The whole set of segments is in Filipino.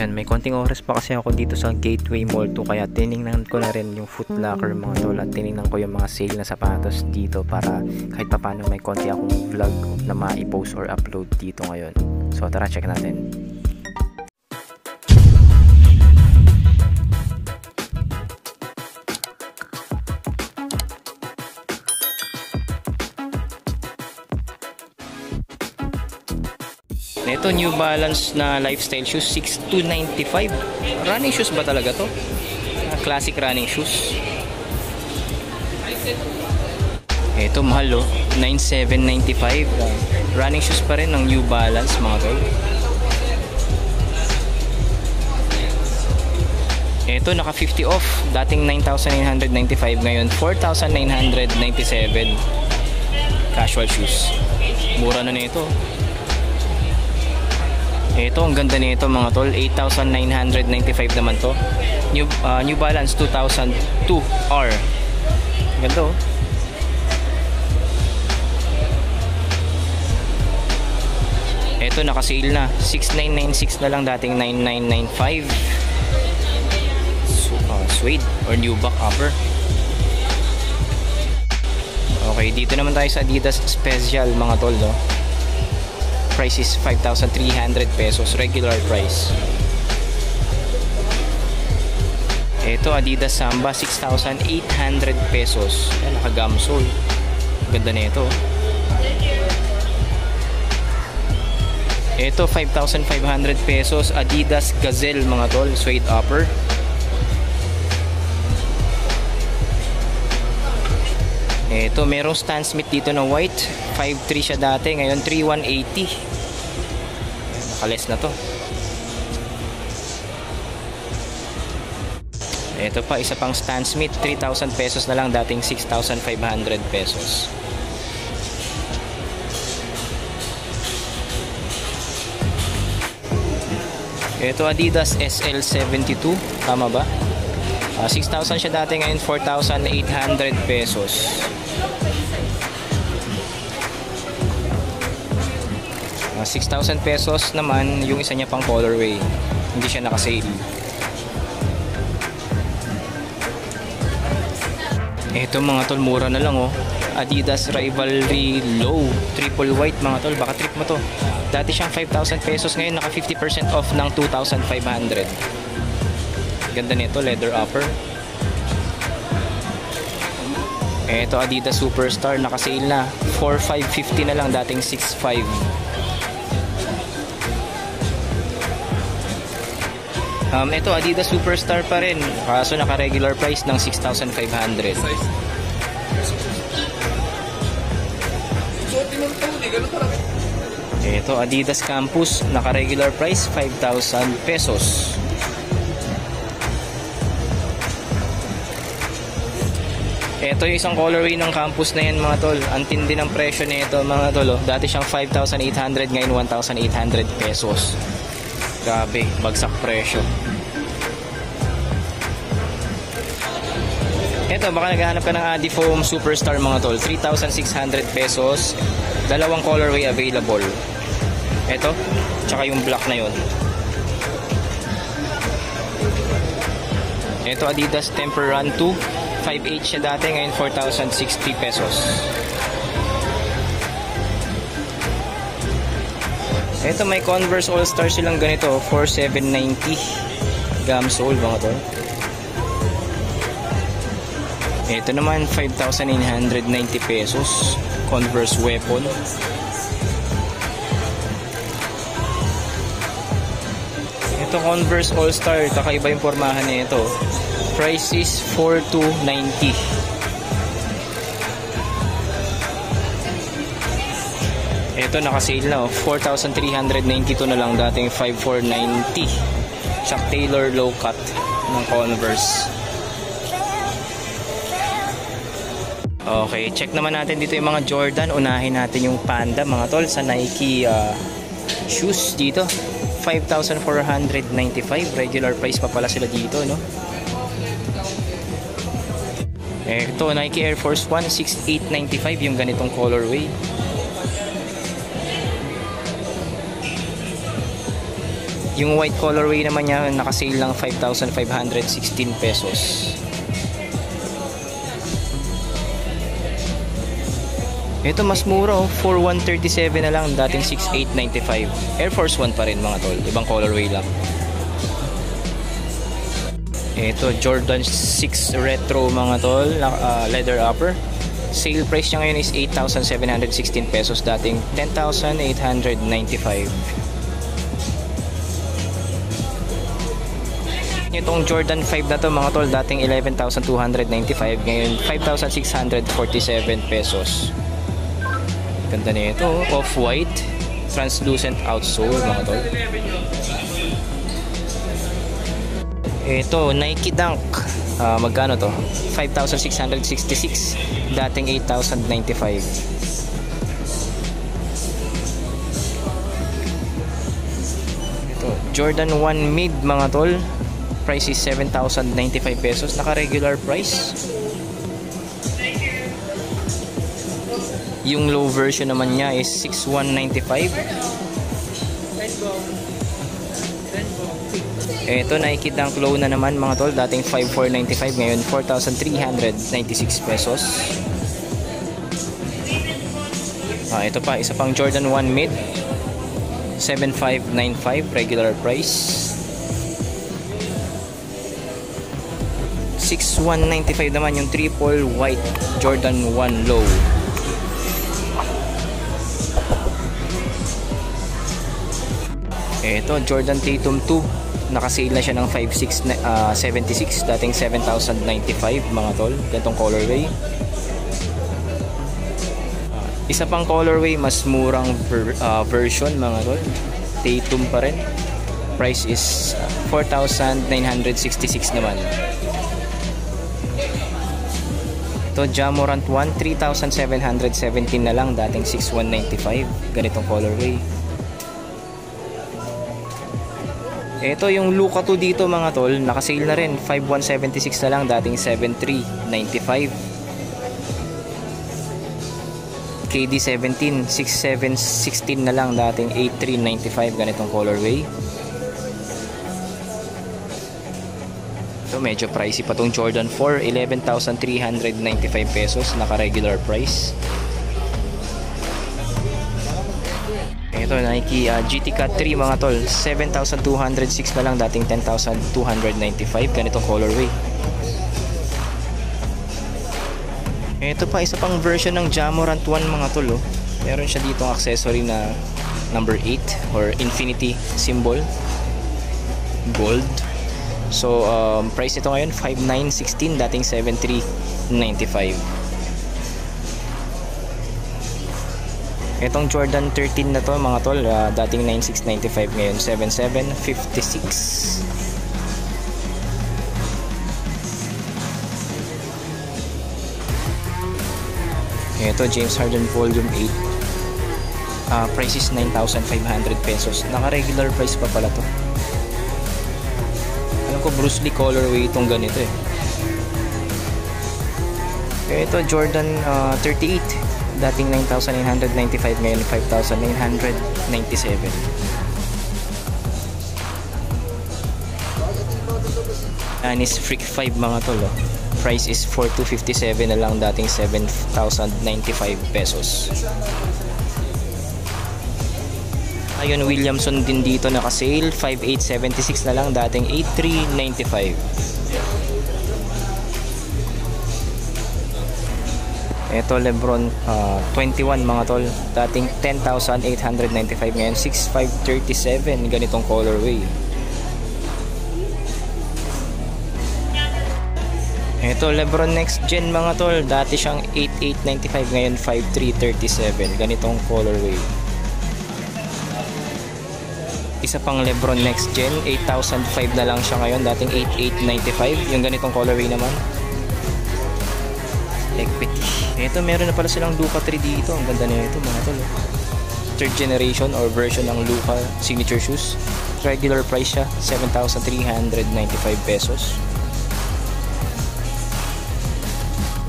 Yan, may konting oras pa kasi ako dito sa Gateway Mall 2, kaya tiningnan ko na rin yung Foot Locker mga tol, at tiningnan ko yung mga sale na sapatos dito para kahit papaano may konti akong vlog na ma-post or upload dito ngayon. So tara, check natin. Ito, New Balance na lifestyle shoes, 6,295. Running shoes ba talaga to? Classic running shoes. Ito mahal, 9,795. Running shoes pa rin ng New Balance mga tol. Ito naka 50 off, dating 9,995, ngayon 4,997. Casual shoes, mura na nito. Ito, ang ganda nito mga tol, 8,995 naman to. New Balance 2002R. Ganda oh. Ito, naka-sale na, 6,996 na lang, dating 9,995. Suede or nubuck upper. Okay, dito naman tayo sa Adidas Special mga tol, no? Price is 5,300 pesos, regular price. Ito, Adidas Samba, 6,800 pesos. Ayan, naka-gamsole. Ganda na ito. Ito, 5,500 pesos, Adidas Gazelle mga tol, suede upper. Ito, merong Stan Smith dito na white, 5,300 siya dati, ngayon 3,180. Nakales na to. Ito pa, isa pang Stan Smith, 3,000 pesos na lang, dating 6,500 pesos. Ito, Adidas SL72, tama ba? 6,000 siya dati, ngayon 4,800 pesos. 6,000 pesos naman yung isa niya pang colorway, hindi siya naka-sale. Ito mga tol, mura na lang oh. Adidas Rivalry Low triple white mga tol, baka trip mo to. Dati siyang 5,000 pesos, ngayon naka 50% off ng 2,500. Ganda nito, leather upper. Ito, Adidas Superstar, naka-sale na, 4,550 na lang, dating 6,500. Ito, Adidas Superstar pa rin, kaso naka-regular price ng 6,500. Ito, Adidas Campus, naka-regular price 5,000 pesos. Ito yung isang colorway ng Campus na yan mga tol. Ang tindi ng presyo nito mga tol. Dati siyang 5,800, ngayon 1,800 pesos. Grabe, bagsak presyo. Ito, baka naghahanap ka ng Adifoam Superstar mga tol, 3,600 pesos. Dalawang colorway available. Ito, tsaka yung black na yon. Ito, Adidas Temper Run 2, 5,800 siya dati, ngayon 4,060 pesos. Ito, may Converse All Star silang ganito, 4,790 gamsole mga tol. Ito naman 5,990 pesos, Converse Weapon. Ito, Converse All Star, kakaiba yung pormahan nito. Price is 4,290. Ito, naka-sale na, 4,392 na lang, dating 5,490. Chuck Taylor low cut ng Converse. Okay, check naman natin dito yung mga Jordan. Unahin natin yung Panda mga tol sa Nike shoes dito. 5,495. Regular price pa pala sila dito, no? Ito, Nike Air Force 1, 6,895 yung ganitong colorway. Yung white colorway naman niya naka-sale lang 5,516 pesos. Ito mas mura oh, 4,137 na lang, dating 6,895. Air Force 1 pa rin mga tol, ibang colorway lang. Ito Jordan 6 Retro mga tol, leather upper. Sale price niya ngayon is 8,716 pesos, dating 10,895. Itong Jordan 5 na to mga tol, dating 11,295, ngayon 5,647 pesos. Ganda na ito, off-white, translucent outsole mga tol. Ito, Nike Dunk. Magkano to? 5,666, dating 8,095. Ito, Jordan 1 Mid mga tol. Price is 7,095 pesos, naka-regular price. Yung low version naman niya is 6,195. Ito Nike Dunk Low na naman mga tol, dating 5,495, ngayon 4,396 pesos. Ito pa, isa pang Jordan 1 Mid, 7,595 regular price. 6,195 naman yung triple white Jordan 1 Low. Ito Jordan Tatum 2, naka-sale na siya ng 5,676, dating 7,095 mga tol, ganitong colorway. Isa pang colorway, mas murang version mga tol, Tatum pa rin. Price is 4,966 naman. Ito Jamorant 1, 3,717 na lang, dating 6,195, ganitong colorway. Ito yung Luka 2 dito mga tol, naka-sale na rin, 5,176 na lang, dating 7,395. KD 17, 6,716 na lang, dating 8,395, ganitong colorway. So medyo pricey pa tong Jordan 4, 11,395 pesos, naka-regular price. Ito Nike GT Cut 3 mga tol, 7,206 na lang, dating 10,295, ganitong colorway. Ito pa, isa pang version ng Jamorant 1 mga tol oh. Meron siya ditong accessory na number 8 or infinity symbol, gold. So price nito ngayon 5,916, dating 7,395. Itong Jordan 13 na to mga tol, dating 9,695, ngayon 7,756. Ito James Harden Volume 8, price is 9,500 pesos, naka-regular price pa pala to. Alam ko Bruce Lee colorway itong ganito eh. Ito Jordan 38, dating 9,995, ngayon 5,997. Anis Freak 5 mga tol oh. Price is 4,257 na lang, dating 7,095 pesos. Ayun Williamson din dito naka-sale, 5,876 na lang, dating 8,395. Ito Lebron 21 mga tol, dating 10,895, ngayon 6,537, ganitong colorway. Ito Lebron Next Gen mga tol, dati siyang 8,895, ngayon 5,337, ganitong colorway. Isa pang Lebron Next Gen, 8,005 na lang siya ngayon, dating 8,895, yung ganitong colorway naman. Equity. Ito meron na pala silang Luka 3 dito, ang ganda na ito mga tol. Third generation or version ng Luka signature shoes. Regular price siya, 7,395 pesos.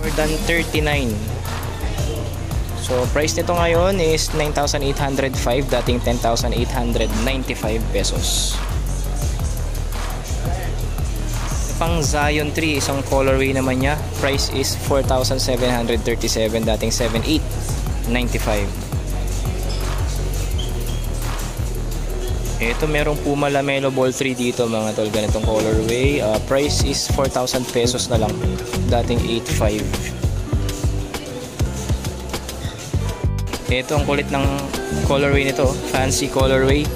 Jordan 39. So price nito ngayon is 9,805, dating 10,895 pesos. pang Zion 3, isang colorway naman niya. Price is 4,737, dating 7,895. Ito merong Puma Lamelo Ball 3 dito mga tol, ganitong colorway. Price is 4,000 pesos na lang, dating 8,500. Ito ang kulit ng colorway nito, fancy colorway.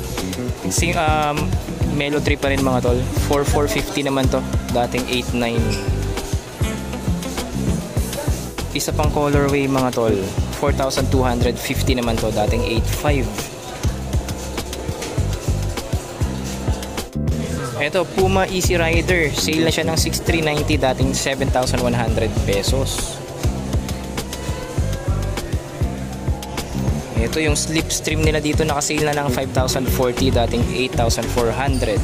Melo 3 pa rin mga tol, 4,450 naman to, dating 8,900. Isa pang colorway mga tol, 4,250 naman to, dating 8,500. Ito, Puma Easy Rider. Sale na siya ng 6,390, dating 7,100 pesos. Ito yung slipstream nila dito, nakasale na ng 5,040, dating 8,400.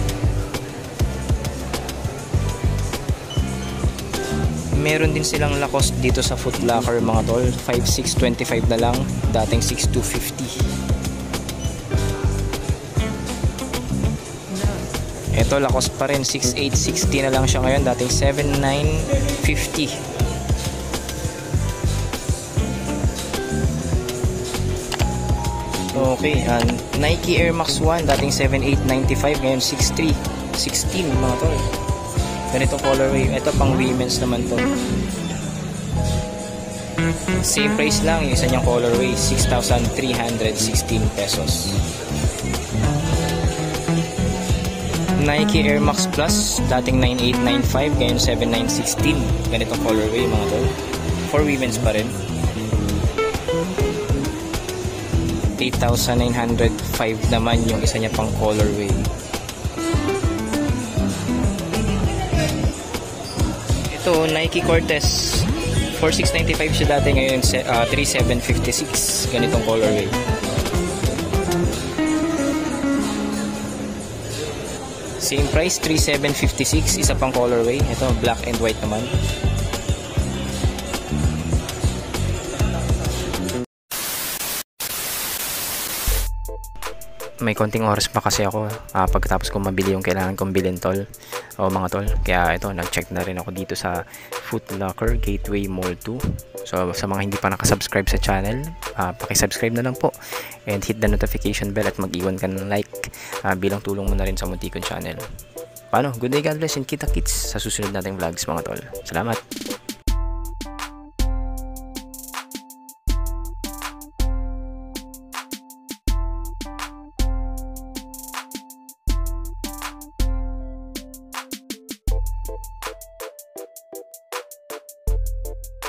Meron din silang Lacoste dito sa Foot Locker mga tol, 5,625 na lang, dating 6,250. Ito Lacoste pa rin, 6,860 na lang siya ngayon, dating 7,950. Okay, Nike Air Max 1, dating 7,895, ngayon 6,316 mga tol. Ganito colorway. Ito pang women's naman to. Same price lang, yung isa niyang colorway, 6,316 pesos. Nike Air Max Plus, dating 9,895, ngayon 7,916. Ganitong colorway mga tol. For women's pa rin. 8,905 naman yung isa niya pang colorway. Ito, Nike Cortez. 4,695 siya dati, ngayon 3,756. Ganitong colorway. Same price, 3,756, isa pang colorway. Ito, black and white naman. May konting oras pa kasi ako pagkatapos kong mabili yung kailangan kong bilhin tol o mga tol, kaya ito nag-check na rin ako dito sa Foot Locker Gateway Mall 2. So sa mga hindi pa nakasubscribe sa channel, pakisubscribe na lang po and hit the notification bell at mag-iwan ka ng like bilang tulong mo na rin sa muntikong channel. Paano? Good day, God bless, and kita kits sa susunod nating vlogs mga tol. Salamat!